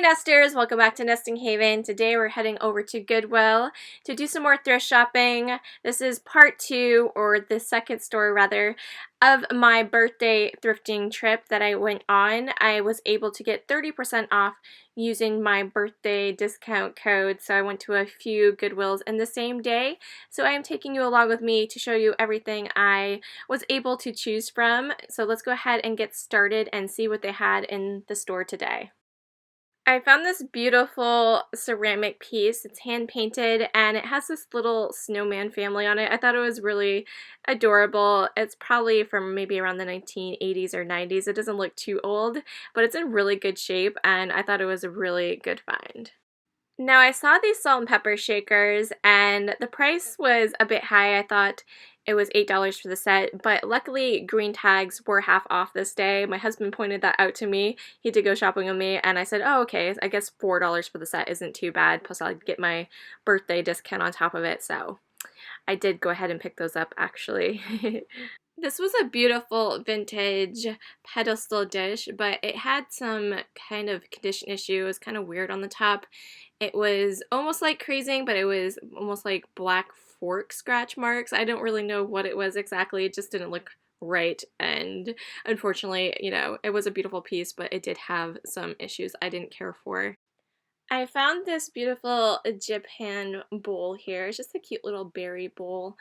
Nesters, welcome back to Nesting Haven. Today we're heading over to Goodwill to do some more thrift shopping. This is part 2, or the second story rather, of my birthday thrifting trip that I went on. I was able to get 30% off using my birthday discount code, so I went to a few Goodwills in the same day. So I am taking you along with me to show you everything I was able to choose from. So let's go ahead and get started and see what they had in the store today. I found this beautiful ceramic piece. It's hand painted and it has this little snowman family on it. I thought it was really adorable. It's probably from maybe around the 1980s or 90s. It doesn't look too old, but it's in really good shape and I thought it was a really good find. Now I saw these salt and pepper shakers and the price was a bit high. I thought it was $8 for the set, but luckily green tags were half off this day. My husband pointed that out to me. He did go shopping with me and I said, oh okay, I guess $4 for the set isn't too bad, plus I'd get my birthday discount on top of it, so I did go ahead and pick those up actually. This was a beautiful vintage pedestal dish, but it had some kind of condition issue. It was kind of weird on the top. It was almost like crazing, but it was almost like black fork scratch marks. I don't really know what it was exactly. It just didn't look right, and unfortunately, you know, it was a beautiful piece, but it did have some issues I didn't care for. I found this beautiful Japan bowl here. It's just a cute little berry bowl,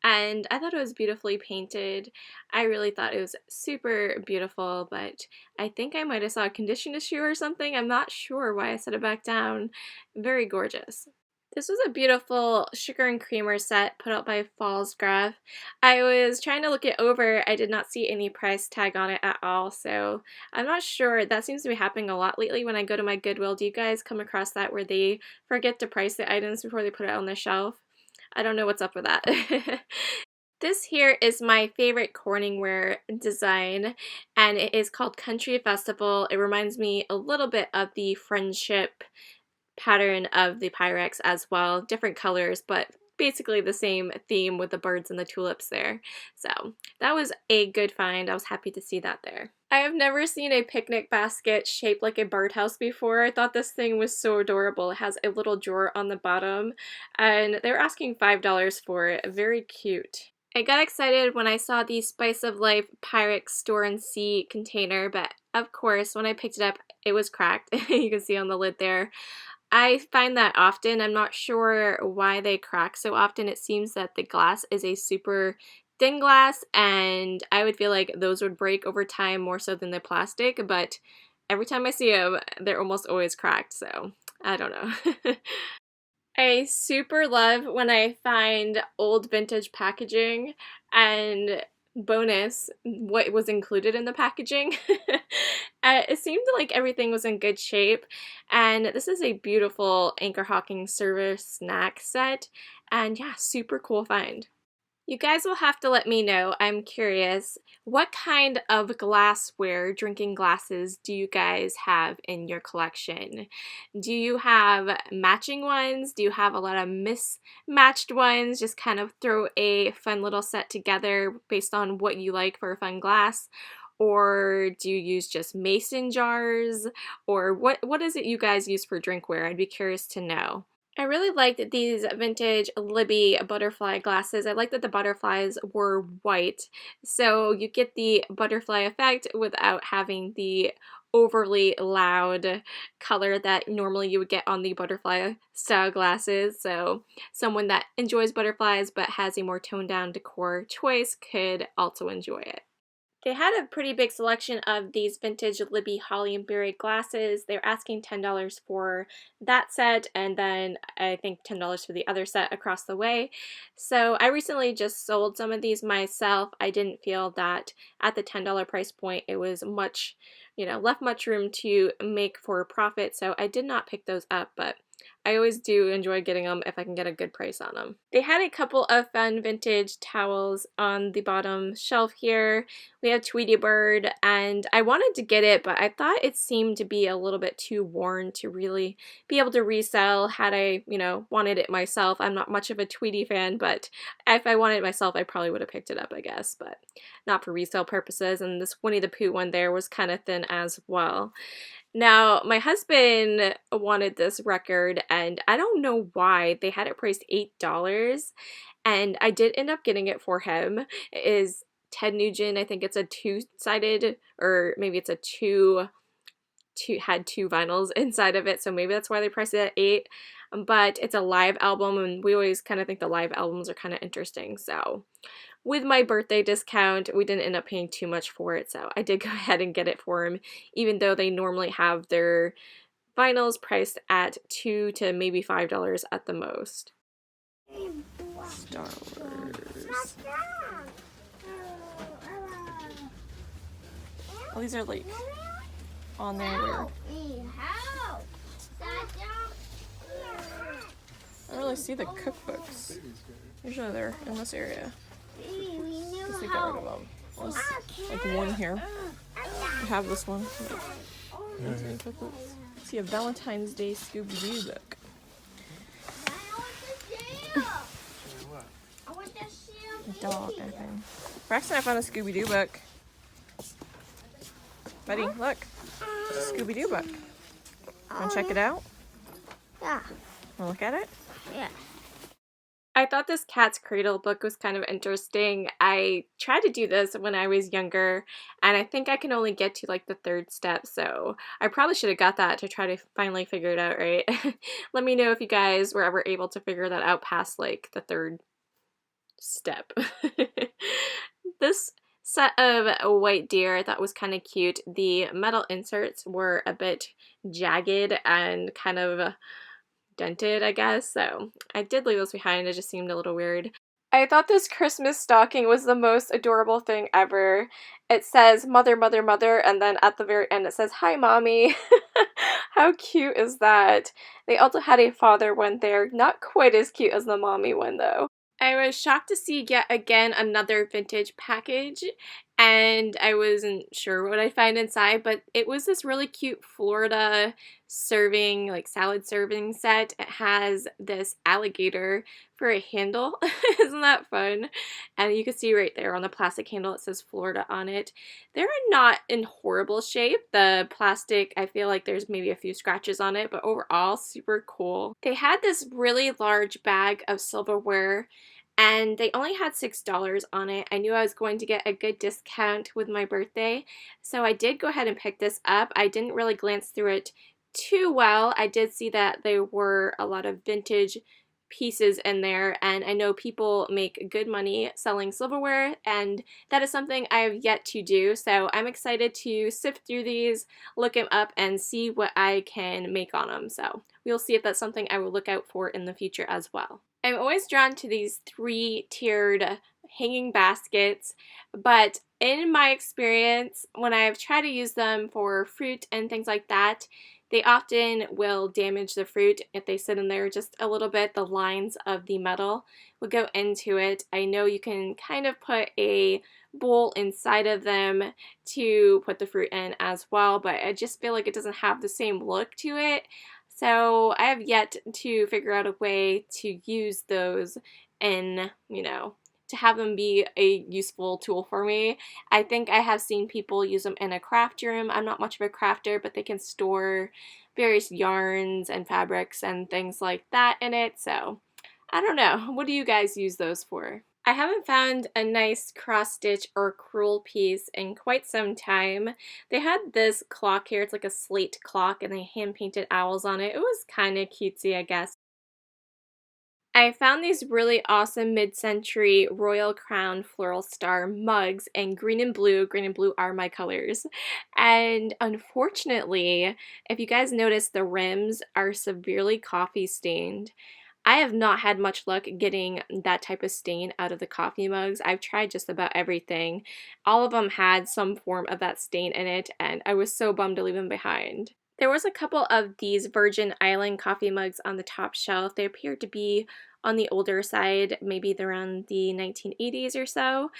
and I thought it was beautifully painted. I really thought it was super beautiful, but I think I might have saw a condition issue or something. I'm not sure why I set it back down. Very gorgeous. This was a beautiful sugar and creamer set put out by Fallsgraph. I was trying to look it over. I did not see any price tag on it at all, so I'm not sure. That seems to be happening a lot lately when I go to my Goodwill. Do you guys come across that where they forget to price the items before they put it on the shelf? I don't know what's up with that. This here is my favorite Corningware design, and it is called Country Festival. It reminds me a little bit of the Friendship pattern of the Pyrex as well. Different colors, but basically the same theme with the birds and the tulips there. So that was a good find. I was happy to see that there. I have never seen a picnic basket shaped like a birdhouse before. I thought this thing was so adorable. It has a little drawer on the bottom, and they were asking $5 for it. Very cute. I got excited when I saw the Spice of Life Pyrex Store and See container, but of course when I picked it up it was cracked. You can see on the lid there. I find that often. I'm not sure why they crack so often. It seems that the glass is a super thin glass, and I would feel like those would break over time more so than the plastic, but every time I see them, they're almost always cracked, so I don't know. I super love when I find old vintage packaging and bonus what was included in the packaging. It seemed like everything was in good shape, and this is a beautiful Anchor Hawking service snack set, and yeah, super cool find. You guys will have to let me know, I'm curious, what kind of glassware, drinking glasses, do you guys have in your collection? Do you have matching ones? Do you have a lot of mismatched ones? Just kind of throw a fun little set together based on what you like for a fun glass? Or do you use just mason jars? Or what is it you guys use for drinkware? I'd be curious to know. I really liked these vintage Libby butterfly glasses. I like that the butterflies were white, so you get the butterfly effect without having the overly loud color that normally you would get on the butterfly style glasses. So someone that enjoys butterflies but has a more toned down decor choice could also enjoy it. They had a pretty big selection of these vintage Libby Holly and Berry glasses. They're asking $10 for that set, and then I think $10 for the other set across the way. So I recently just sold some of these myself. I didn't feel that at the $10 price point it was much, left much room to make for a profit, so I did not pick those up, but I always do enjoy getting them if I can get a good price on them. They had a couple of fun vintage towels on the bottom shelf here. We have Tweety Bird, and I wanted to get it, but I thought it seemed to be a little bit too worn to really be able to resell had I, wanted it myself. I'm not much of a Tweety fan, but if I wanted it myself, I probably would have picked it up, I guess, but not for resale purposes. And this Winnie the Pooh one there was kind of thin as well. Now, my husband wanted this record, and I don't know why. They had it priced $8, and I did end up getting it for him. It is Ted Nugent. I think it's a two-sided, or maybe it's a had two vinyls inside of it, so maybe that's why they priced it at 8. But it's a live album, and we always kind of think the live albums are kind of interesting, so with my birthday discount, we didn't end up paying too much for it, so I did go ahead and get it for him, even though they normally have their vinyls priced at $2 to maybe $5 at the most. Star Wars. Oh, these are like on there. I don't really see the cookbooks. Usually they're in this area. I guess we got rid of them. There's like one here. I have this one. See a Valentine's Day Scooby-Doo book. A dog, I think. Braxton, I found a Scooby-Doo book. Buddy, look. It's a Scooby-Doo book. Want to check it out? Yeah. Want to look at it? Yeah. I thought this Cat's Cradle book was kind of interesting. I tried to do this when I was younger, and I think I can only get to like the 3rd step, so I probably should have got that to try to finally figure it out, right? Let me know if you guys were ever able to figure that out past like the 3rd step. This set of white deer I thought was kind of cute. The metal inserts were a bit jagged and kind of dented, I guess, so I did leave those behind. It just seemed a little weird. I thought this Christmas stocking was the most adorable thing ever. It says mother, mother, mother, and then at the very end it says, hi, mommy. How cute is that? They also had a father one there. Not quite as cute as the mommy one, though. I was shocked to see yet again another vintage package, and I wasn't sure what I'd find inside, but it was this really cute Florida serving, like salad serving set. It has this alligator for a handle. Isn't that fun? And you can see right there on the plastic handle it says Florida on it. They're not in horrible shape. The plastic, I feel like there's maybe a few scratches on it, but overall super cool. They had this really large bag of silverware, and they only had $6 on it. I knew I was going to get a good discount with my birthday, so I did go ahead and pick this up. I didn't really glance through it too well. I did see that there were a lot of vintage pieces in there, and I know people make good money selling silverware, and that is something I have yet to do, so I'm excited to sift through these, look them up, and see what I can make on them. So we'll see if that's something I will look out for in the future as well. I'm always drawn to these 3-tiered hanging baskets, but in my experience, when I've tried to use them for fruit and things like that, they often will damage the fruit if they sit in there just a little bit. The lines of the metal will go into it. I know you can kind of put a bowl inside of them to put the fruit in as well, but I just feel like it doesn't have the same look to it. So I have yet to figure out a way to use those and, to have them be a useful tool for me. I think I have seen people use them in a craft room. I'm not much of a crafter, but they can store various yarns and fabrics and things like that in it. So I don't know. What do you guys use those for? I haven't found a nice cross-stitch or crewel piece in quite some time. They had this clock here. It's like a slate clock, and they hand-painted owls on it. It was kind of cutesy, I guess. I found these really awesome mid-century Royal Crown Floral Star mugs in green and blue. Green and blue are my colors. And unfortunately, if you guys notice, the rims are severely coffee stained. I have not had much luck getting that type of stain out of the coffee mugs. I've tried just about everything. All of them had some form of that stain in it, and I was so bummed to leave them behind. There was a couple of these Virgin Island coffee mugs on the top shelf. They appeared to be on the older side, maybe around the 1980s or so.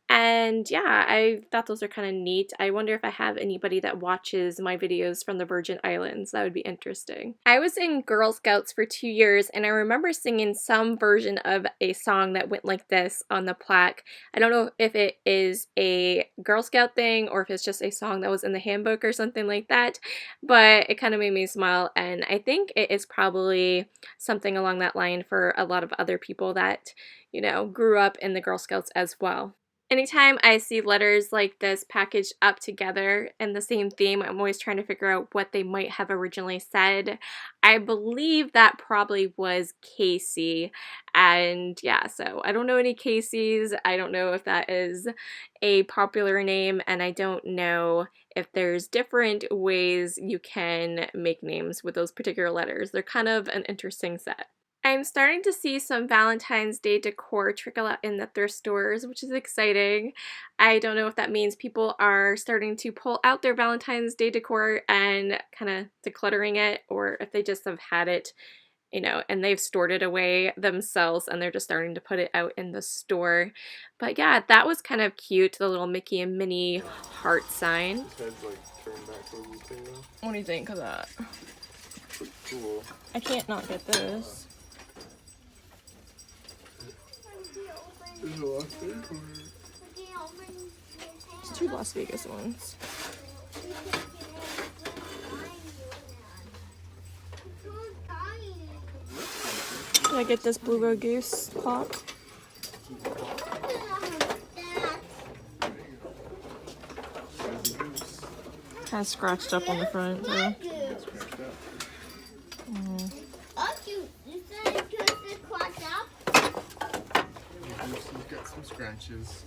And yeah, I thought those are kind of neat. I wonder if I have anybody that watches my videos from the Virgin Islands. That would be interesting. I was in Girl Scouts for 2 years, and I remember singing some version of a song that went like this on the plaque. I don't know if it is a Girl Scout thing or if it's just a song that was in the handbook or something like that, but it kind of made me smile, and I think it is probably something along that line for a lot of other people that, you know, grew up in the Girl Scouts as well. Anytime I see letters like this packaged up together in the same theme, I'm always trying to figure out what they might have originally said. I believe that probably was Casey, and yeah, so I don't know any Caseys. I don't know if that is a popular name, and I don't know if there's different ways you can make names with those particular letters. They're kind of an interesting set. I'm starting to see some Valentine's Day decor trickle out in the thrift stores, which is exciting. I don't know if that means people are starting to pull out their Valentine's Day decor and kind of decluttering it, or if they just have had it, you know, and they've stored it away themselves and they're just starting to put it out in the store. But yeah, that was kind of cute, the little Mickey and Minnie heart sign. His head's like turned back towards the table. What do you think of that? Cool. I can't not get this. There's a Las Vegas one. There's 2 Las Vegas ones. Did I get this Blue Road Goose clock? Kind of scratched up on the front too. He's got some scratches.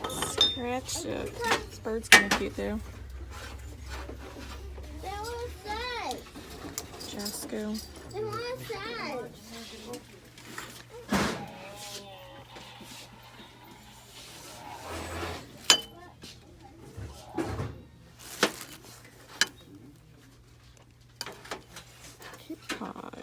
Scratched it. This bird's kind of cute too. Jasco. Cute pie.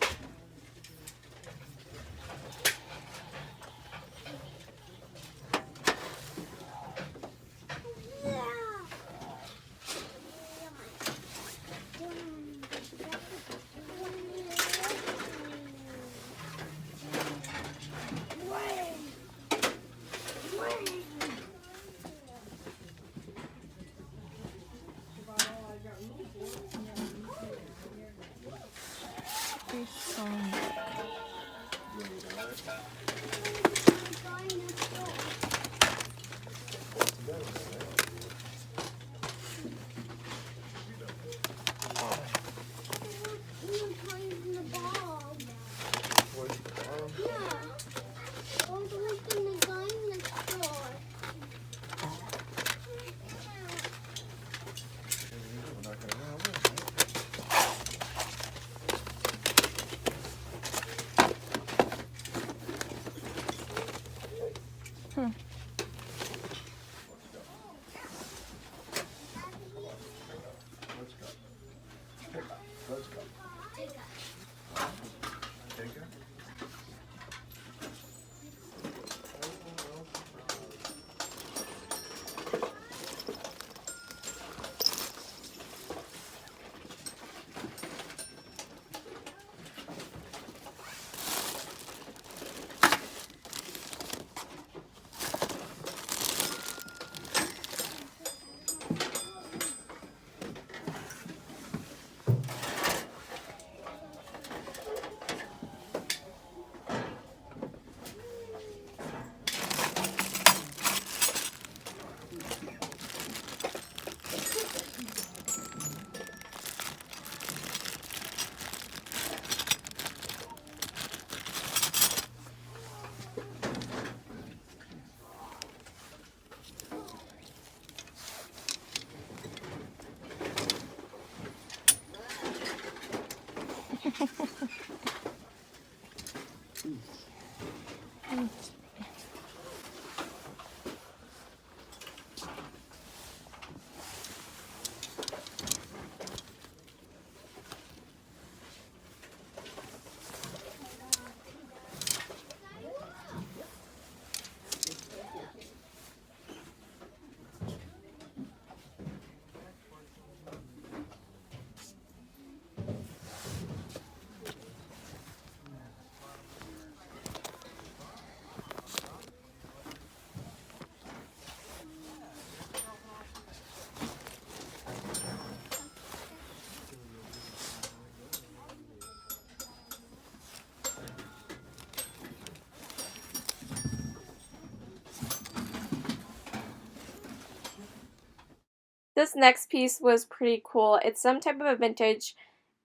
This next piece was pretty cool. It's some type of a vintage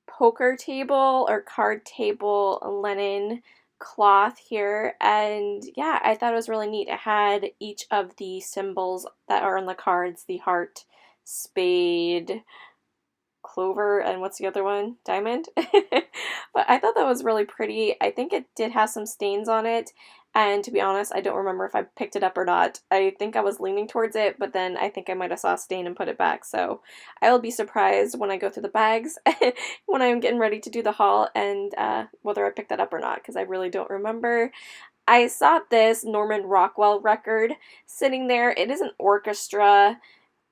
poker table or card table linen cloth here, and yeah, I thought it was really neat. It had each of the symbols that are on the cards, the heart, spade, clover, and what's the other one? Diamond. But I thought that was really pretty. I think it did have some stains on it, and to be honest, I don't remember if I picked it up or not. I think I was leaning towards it, but then I think I might have saw a stain and put it back, so I will be surprised when I go through the bags when I'm getting ready to do the haul, and whether I picked that up or not, because I really don't remember. I saw this Norman Rockwell record sitting there. It is an orchestra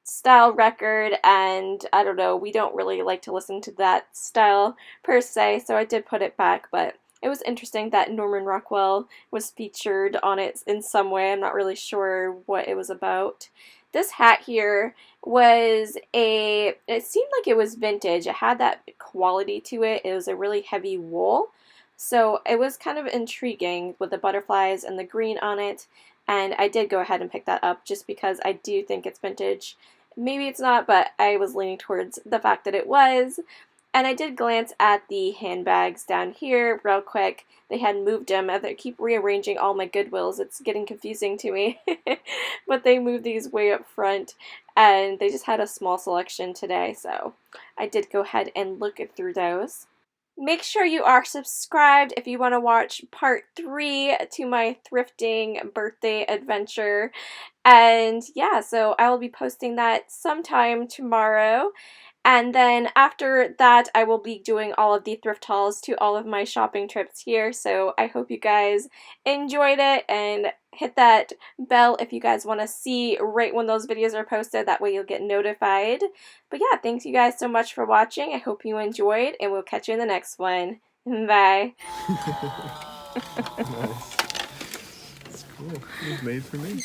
style record, and I don't know, we don't really like to listen to that style per se, so I did put it back, but it was interesting that Norman Rockwell was featured on it in some way. I'm not really sure what it was about. This hat here was it seemed like it was vintage. It had that quality to it. It was a really heavy wool, so it was kind of intriguing with the butterflies and the green on it, and I did go ahead and pick that up just because I do think it's vintage. Maybe it's not, but I was leaning towards the fact that it was. And I did glance at the handbags down here real quick. They had moved them. I keep rearranging all my Goodwills. It's getting confusing to me. But they moved these way up front, and they just had a small selection today, so I did go ahead and look through those. Make sure you are subscribed if you want to watch part 3 to my thrifting birthday adventure. And yeah, so I will be posting that sometime tomorrow. And then after that, I will be doing all of the thrift hauls to all of my shopping trips here. So I hope you guys enjoyed it, and hit that bell if you guys want to see right when those videos are posted. That way you'll get notified. But yeah, thanks you guys so much for watching. I hope you enjoyed, and we'll catch you in the next one. Bye. Nice. It's cool. It was made for me.